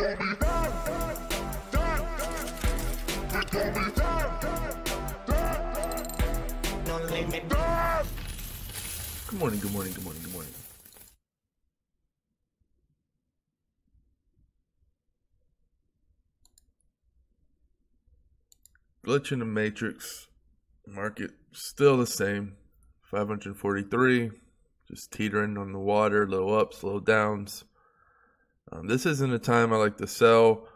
Good morning, good morning, good morning, good morning. Glitch in the matrix. Market still the same. 543. Just teetering on the water. Little ups, little downs. This isn't a time I like to sell.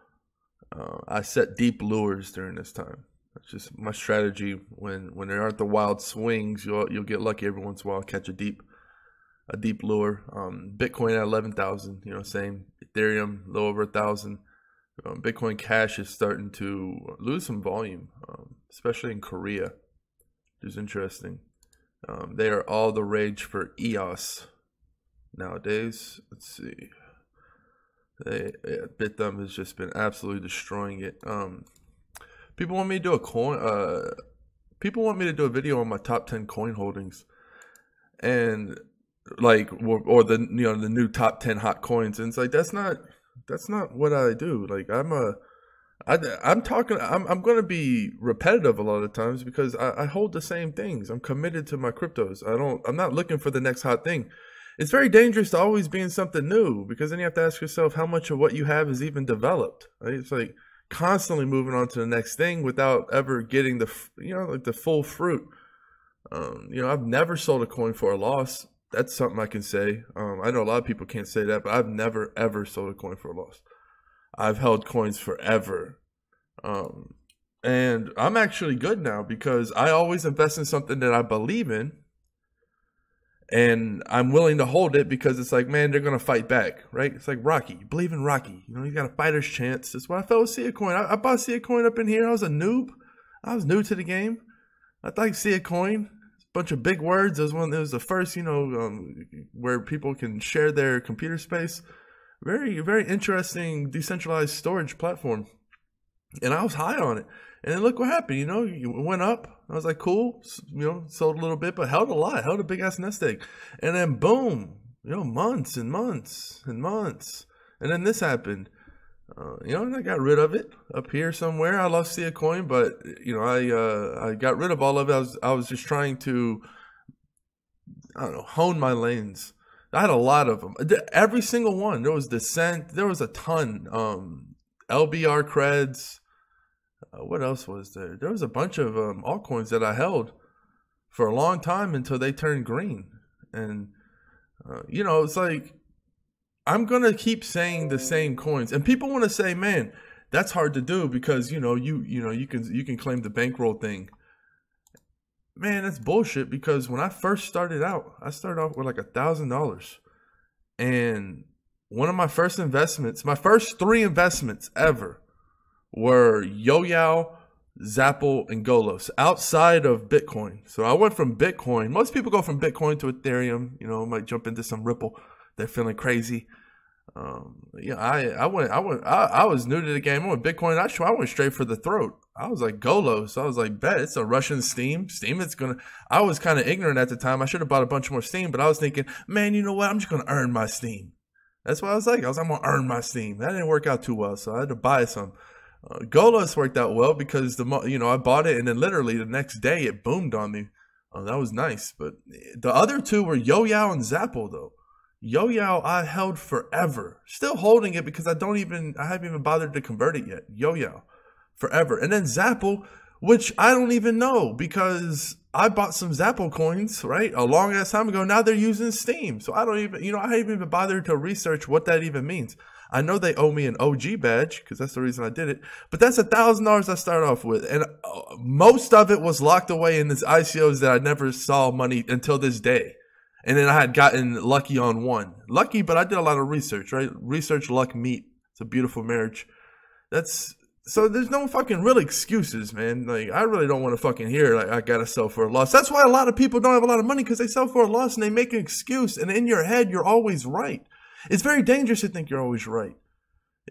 I set deep lures during this time. That's just my strategy. When there aren't the wild swings, you'll get lucky every once in a while, catch a deep lure. Bitcoin at 11,000, same. Ethereum a little over 1,000. Bitcoin Cash is starting to lose some volume, especially in Korea, which is interesting. They are all the rage for EOS nowadays. Let's see. Bithumb has just been absolutely destroying it. People want me to do people want me to do a video on my top 10 coin holdings, and or the the new top 10 hot coins. And it's like that's not what I do. Like I'm going to be repetitive a lot of times because I hold the same things. I'm committed to my cryptos. I'm not looking for the next hot thing. It's very dangerous to always be in something new, because then you have to ask yourself how much of what you have is even developed. Right? It's like constantly moving on to the next thing without ever getting the the full fruit. I've never sold a coin for a loss. That's something I can say. I know a lot of people can't say that, but I've never ever sold a coin for a loss. I've held coins forever. And I'm actually good now because I always invest in something that I believe in. And I'm willing to hold it because it's like, man, they're going to fight back, right? It's like Rocky. You believe in Rocky. You got a fighter's chance. That's why I felt with Sia Coin. I bought Sia Coin up in here. I was a noob. I was new to the game. I thought Sia Coin, bunch of big words. It was the first, where people can share their computer space. Very, very interesting decentralized storage platform. And I was high on it. And then look what happened, it went up. I was like, cool, sold a little bit, but held a lot, held a big ass nest egg. And then boom, months and months and months. And then this happened. And I got rid of it up here somewhere. I lost Sia Coin, but I got rid of all of it. I was just trying to, hone my lanes. I had a lot of them. Every single one. There was Descent. There was a ton. LBR creds. What else was there? There was a bunch of altcoins that I held for a long time until they turned green. And it's like, I'm going to keep saying the same coins. And people want to say, man, that's hard to do because, you can claim the bankroll thing. Man, that's bullshit, because when I first started out, I started off with like $1,000. And one of my first investments, my first 3 investments ever were Yoyao, Zapple, and Golos outside of Bitcoin. So I went from Bitcoin. Most people go from Bitcoin to Ethereum, might jump into some Ripple. They're feeling crazy. I was new to the game. I went Bitcoin. I went straight for the throat. I was like Golos. I was like, bet it's a Russian Steam. I was kind of ignorant at the time. I should have bought a bunch more Steam, but I was thinking, man, you know what? I'm just going to earn my Steam. That's what I was like. I'm going to earn my Steam. That didn't work out too well, so I had to buy some. Golos worked out well because I bought it, and then literally the next day it boomed on me. That was nice. But the other 2 were Yoyao and Zapple, though. Yoyao I held forever. Still holding it because I haven't even bothered to convert it yet. Yoyao. Forever. And then Zapple, which I don't even know because I bought some Zapple coins, right? A long ass time ago. Now they're using Steam. So I don't even, I haven't even bothered to research what that even means. I know they owe me an OG badge because that's the reason I did it. But that's $1,000 I started off with. And most of it was locked away in these ICOs that I never saw money until this day. And then I had gotten lucky on one. Lucky, but I did a lot of research, right? Research, luck, meet. It's a beautiful marriage. So there's no fucking real excuses, man. Like, I really don't want to fucking hear, like, I gotta sell for a loss. That's why a lot of people don't have a lot of money, because they sell for a loss and they make an excuse. And in your head, you're always right. It's very dangerous to think you're always right.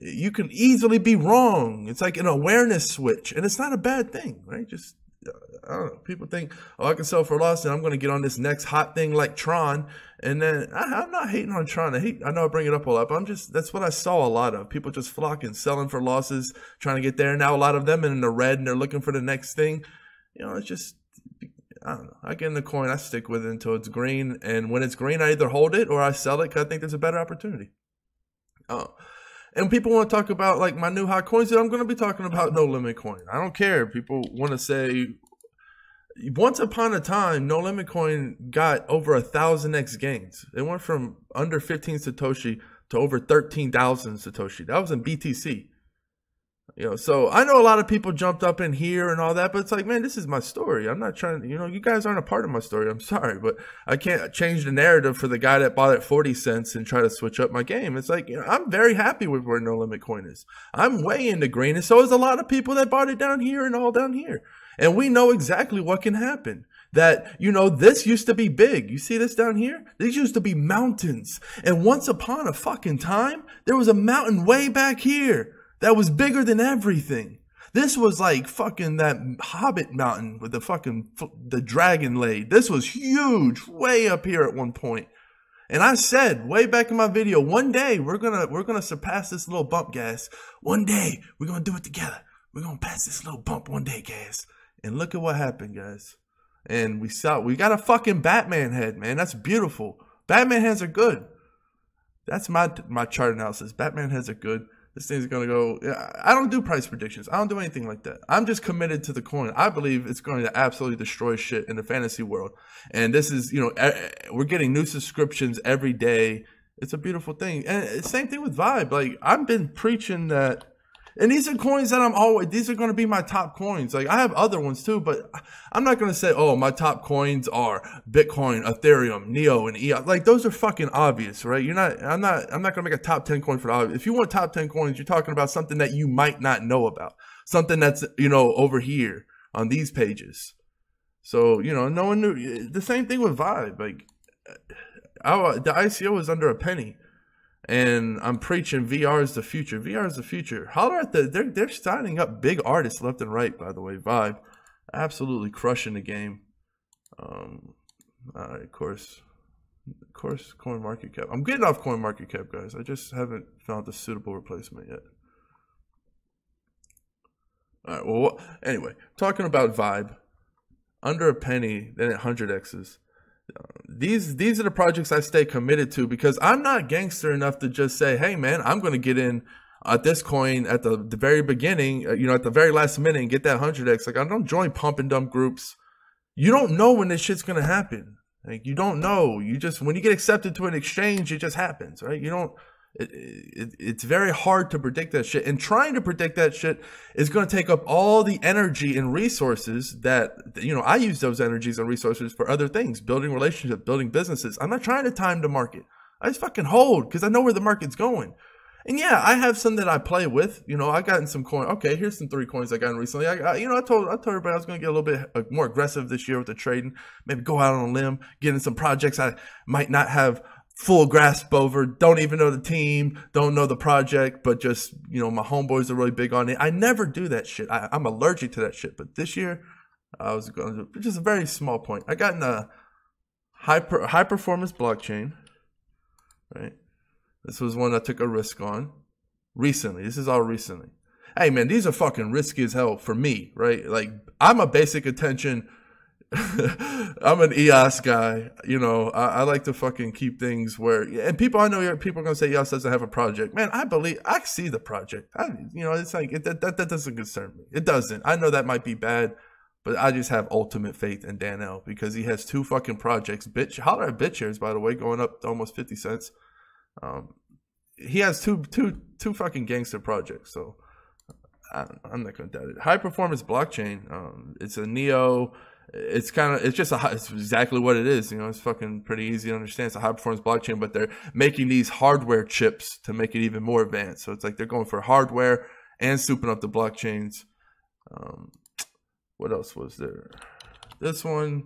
You can easily be wrong. It's like an awareness switch. And it's not a bad thing, right? Just I don't know. People think, oh, I can sell for a loss and I'm going to get on this next hot thing like Tron. And then I'm not hating on Tron. I know I bring it up a lot, but that's what I saw a lot of. People just flocking, selling for losses, trying to get there. Now a lot of them in the red and they're looking for the next thing. You know, it's just, I don't know. I get in the coin, I stick with it until it's green. And when it's green, I either hold it or I sell it because I think there's a better opportunity. And people want to talk about like my new hot coins. I'm going to be talking about no limit coin. I don't care. People want to say, once upon a time, no limit coin got over 1,000x gains. It went from under 15 Satoshi to over 13,000 Satoshi. That was in BTC. You know, so I know a lot of people jumped up in here and all that, but it's like, man, this is my story. I'm not trying to, you know, you guys aren't a part of my story. I'm sorry, but I can't change the narrative for the guy that bought at 40 cents and try to switch up my game. It's like, you know, I'm very happy with where no limit coin is. I'm way into green, and so is a lot of people that bought it down here and all down here. And we know exactly what can happen. That, you know, this used to be big. You see this down here? These used to be mountains. And once upon a fucking time, there was a mountain way back here that was bigger than everything. This was like fucking that Hobbit mountain with the dragon laid. This was huge, way up here at one point. And I said way back in my video, one day we're gonna surpass this little bump, guys. One day we're gonna do it together. We're gonna pass this little bump one day, guys. And look at what happened, guys. And we got a fucking Batman head, man. That's beautiful. Batman heads are good. That's my chart analysis. Batman heads are good. This thing's going to go. I don't do price predictions. I don't do anything like that. I'm just committed to the coin. I believe it's going to absolutely destroy shit in the fantasy world. And this is, you know, we're getting new subscriptions every day. It's a beautiful thing. And same thing with Vibe. Like, I've been preaching that. And these are coins that these are going to be my top coins. Like, I have other ones too, but I'm not going to say, oh, my top coins are Bitcoin, Ethereum, Neo, and EOS. Like, those are fucking obvious, right? I'm not going to make a top 10 coin for the obvious. If you want top 10 coins, you're talking about something that you might not know about. Something that's, you know, over here on these pages. So, you know, no one knew. The same thing with Vibe. Like, the ICO is under a penny. And I'm preaching VR is the future. VR is the future. Holler at they're signing up big artists left and right, by the way. Vibe. Absolutely crushing the game. Of course, CoinMarketCap. I'm getting off CoinMarketCap, guys. I just haven't found a suitable replacement yet. All right, well, anyway, talking about Vibe. Under a penny, then at 100x's. These are the projects I stay committed to because I'm not gangster enough to just say, hey, man, I'm going to get in at this coin at the very beginning, you know, at the very last minute and get that 100x. Like, I don't join pump and dump groups. You don't know when this shit's going to happen. Like, you don't know. You just, when you get accepted to an exchange, it just happens, right? You don't, it's very hard to predict that shit. And trying to predict that shit is going to take up all the energy and resources that, you know, I use those energies and resources for other things, building relationships, building businesses. I'm not trying to time the market. I just fucking hold because I know where the market's going. And yeah, I have some that I play with. You know, I got in some coin. Okay, here's some 3 coins I got in recently. I told everybody I was going to get a little bit more aggressive this year with the trading. Maybe go out on a limb, get in some projects I might not have full grasp over, don't even know the team, don't know the project, but just, you know, my homeboys are really big on it. I never do that shit. I'm allergic to that shit. But this year, I was going to, just a very small point. I got in a high performance blockchain, right? This was one I took a risk on recently. This is all recently. Hey, man, these are fucking risky as hell for me, right? Like, I'm a basic attention. I'm an EOS guy. You know, I like to fucking keep things where, and people, I know people are going to say EOS doesn't have a project. Man, I see the project. You know, it's like, that doesn't concern me. It doesn't. I know that might be bad, but I just have ultimate faith in Dan L because he has 2 fucking projects. Holler at BitShares, by the way, going up to almost 50 cents. He has two fucking gangster projects, so I'm not going to doubt it. High performance blockchain. It's a Neo. It's it's exactly what it is. You know, it's fucking pretty easy to understand. It's a high performance blockchain, but they're making these hardware chips to make it even more advanced. So it's like they're going for hardware and souping up the blockchains. What else was there? This one,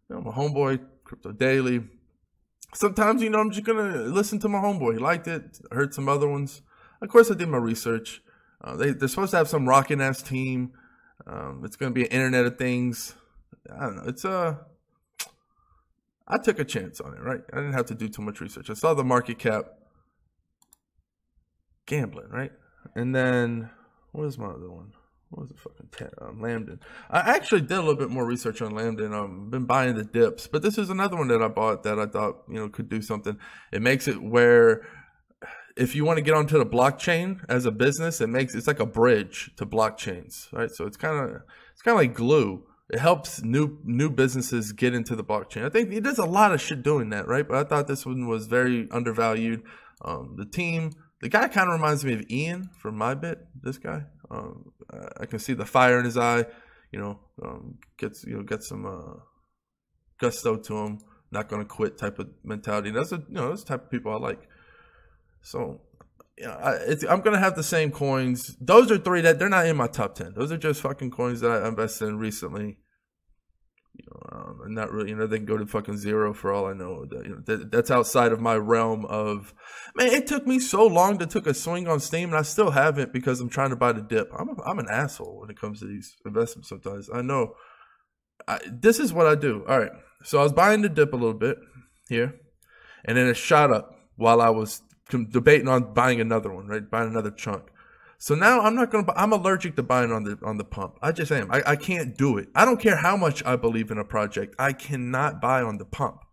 you know, my homeboy, Crypto Daily. Sometimes, you know, I'm just going to listen to my homeboy. He liked it. I heard some other ones. Of course, I did my research. They're supposed to have some rockin' ass team. It's going to be an Internet of Things. I don't know. It's I took a chance on it, right? I didn't have to do too much research. I saw the market cap. Gambling, right? And then, what was my other one? What was the fucking Lambden? I actually did a little bit more research on Lambden. I've been buying the dips, but this is another one that I bought that I thought, you know, could do something. It makes it where if you want to get onto the blockchain as a business, it's like a bridge to blockchains, right? So it's kind of like glue. It helps new businesses get into the blockchain. I think it does a lot of shit doing that, right? But I thought this one was very undervalued. The guy kind of reminds me of Ian from MyBit. This guy, I can see the fire in his eye. Gets some gusto to him. Not gonna quit type of mentality. That's those type of people I like. So, I'm gonna have the same coins. Those are three that they're not in my top 10. Those are just fucking coins that I invested in recently. And not really, they can go to fucking zero for all I know. That's outside of my realm of, man, it took me so long to take a swing on Steam, and I still haven't because I'm trying to buy the dip. I'm an asshole when it comes to these investments sometimes. I know. This is what I do. All right. So I was buying the dip a little bit here, and then it shot up while I was debating on buying another one, right? Buying another chunk. So now I'm allergic to buying on the pump. I just am. I can't do it. I don't care how much I believe in a project. I cannot buy on the pump.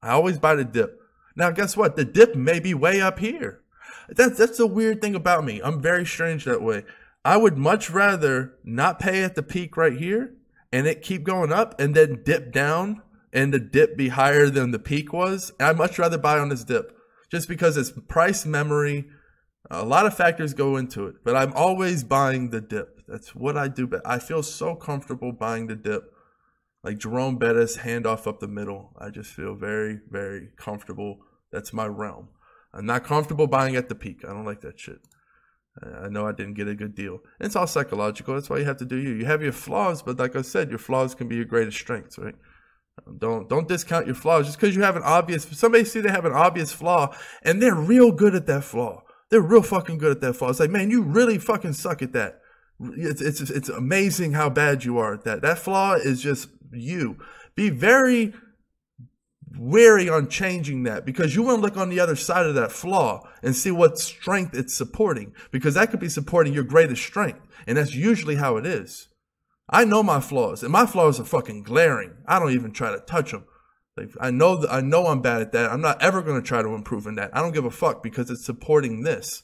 I always buy the dip. Now, guess what? The dip may be way up here. That's the weird thing about me. I'm very strange that way. I would much rather not pay at the peak right here and it keep going up and then dip down and the dip be higher than the peak was. I'd much rather buy on this dip just because it's price memory. A lot of factors go into it, but I'm always buying the dip. That's what I do. But I feel so comfortable buying the dip. Like Jerome Bettis, handoff up the middle. I just feel very, very comfortable. That's my realm. I'm not comfortable buying at the peak. I don't like that shit. I know I didn't get a good deal. It's all psychological. That's why you have to do you. You have your flaws, but like I said, your flaws can be your greatest strengths, right? Don't discount your flaws just because you have an obvious. Somebody see they have an obvious flaw and they're real good at that flaw. They're real fucking good at that flaw. It's like, man, you really fucking suck at that. It's amazing how bad you are at that. That flaw is just you. Be very wary on changing that because you want to look on the other side of that flaw and see what strength it's supporting because that could be supporting your greatest strength. And that's usually how it is. I know my flaws and my flaws are fucking glaring. I don't even try to touch them. Like, I know I'm bad at that. I'm not ever going to try to improve in that. I don't give a fuck because it's supporting this.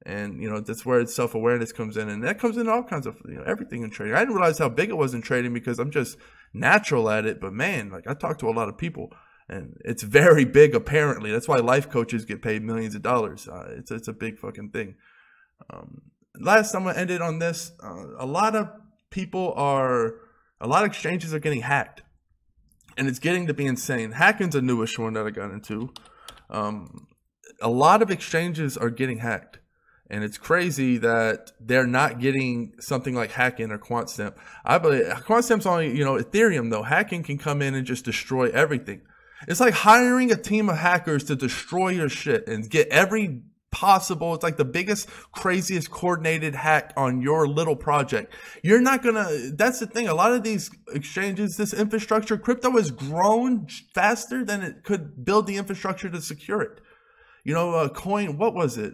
And, that's where self-awareness comes in. And that comes in all kinds of, everything in trading. I didn't realize how big it was in trading because I'm just natural at it. But man, like I talk to a lot of people and it's very big apparently. That's why life coaches get paid millions of dollars. It's a big fucking thing. Last time I ended on this, a lot of exchanges are getting hacked. And it's getting to be insane. Hacking's a newish one that I got into. A lot of exchanges are getting hacked. And it's crazy that they're not getting something like hacking or QuantStamp. I believe QuantStamp's only, Ethereum though. Hacking can come in and just destroy everything. It's like hiring a team of hackers to destroy your shit and get every possible. It's like the biggest, craziest coordinated hack on your little project. You're not gonna, that's the thing. A lot of these exchanges, this infrastructure, crypto has grown faster than it could build the infrastructure to secure it. Coin, what was it?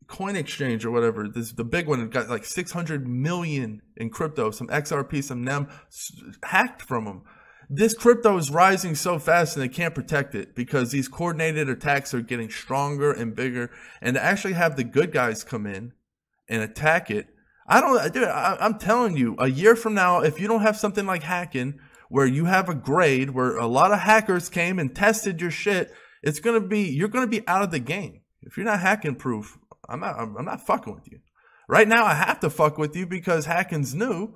Coin Exchange or whatever. The big one got like 600 million in crypto, some XRP, some NEM hacked from them. This crypto is rising so fast and they can't protect it because these coordinated attacks are getting stronger and bigger. And to actually have the good guys come in and attack it, I'm telling you, a year from now, if you don't have something like hacking where you have a grade where a lot of hackers came and tested your shit, you're gonna be out of the game. If you're not hacking proof, I'm not fucking with you. Right now, I have to fuck with you because hacking's new.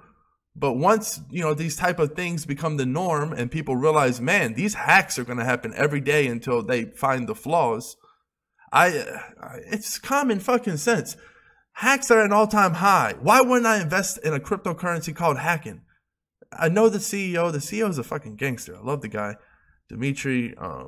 But once, these type of things become the norm and people realize, man, these hacks are going to happen every day until they find the flaws. It's common fucking sense. Hacks are at an all-time high. Why wouldn't I invest in a cryptocurrency called hacking? I know the CEO. The CEO is a fucking gangster. I love the guy. Dimitri, I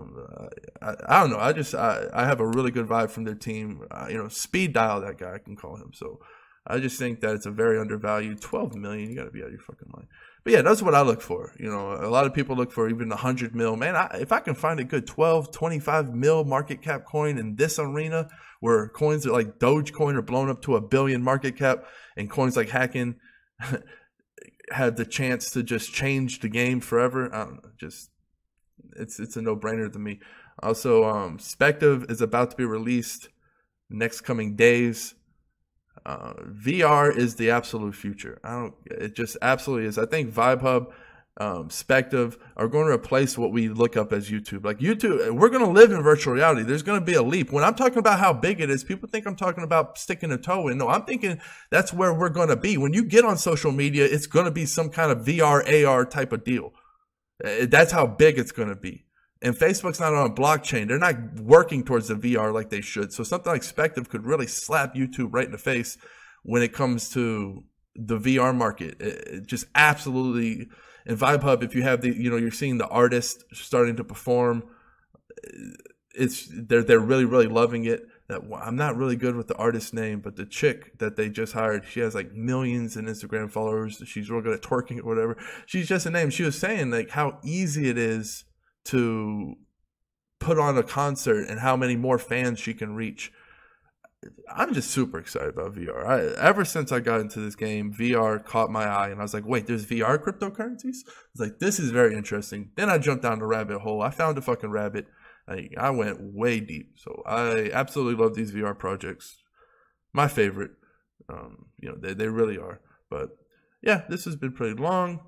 don't know. I have a really good vibe from their team. Speed dial, that guy, I can call him. So I just think that it's a very undervalued. 12 million, you got to be out of your fucking mind. But yeah, that's what I look for. You know, a lot of people look for even 100 mil. Man, if I can find a good 12, 25 mil market cap coin in this arena where coins are like Dogecoin are blown up to $1 billion market cap, and coins like Hacking have the chance to just change the game forever, I don't know, just it's a no-brainer to me. Also, Spective is about to be released next coming days. VR is the absolute future. It just absolutely is. I think VibeHub, Spective are going to replace what we look up as YouTube. Like YouTube, we're going to live in virtual reality. There's going to be a leap. When I'm talking about how big it is, people think I'm talking about sticking a toe in. No, I'm thinking that's where we're going to be. When you get on social media, it's going to be some kind of VR, AR type of deal. That's how big it's going to be. And Facebook's not on a blockchain. They're not working towards the VR like they should. So something like Spective could really slap YouTube right in the face when it comes to the VR market. It just absolutely. And VibeHub, if you have the, you know, you're seeing the artists starting to perform. They're really, really loving it. I'm not really good with the artist name, but the chick that they just hired, she has like millions in Instagram followers. She's real good at twerking or whatever. She's just a name. She was saying like how easy it is to put on a concert and how many more fans she can reach. I'm just super excited about VR. Ever since I got into this game, VR caught my eye, and I was like, wait, there's VR cryptocurrencies? I was like, this is very interesting. Then I jumped down the rabbit hole. I found a fucking rabbit. I went way deep. So I absolutely love these VR projects. My favorite. You know, they really are. But yeah, this has been pretty long.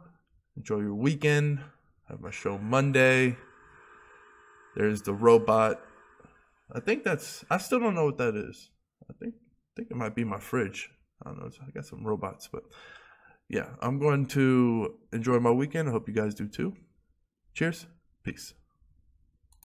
Enjoy your weekend. I have my show Monday. There's the robot. I still don't know what that is. I think it might be my fridge. I don't know. I got some robots, but yeah, I'm going to enjoy my weekend. I hope you guys do too. Cheers. Peace.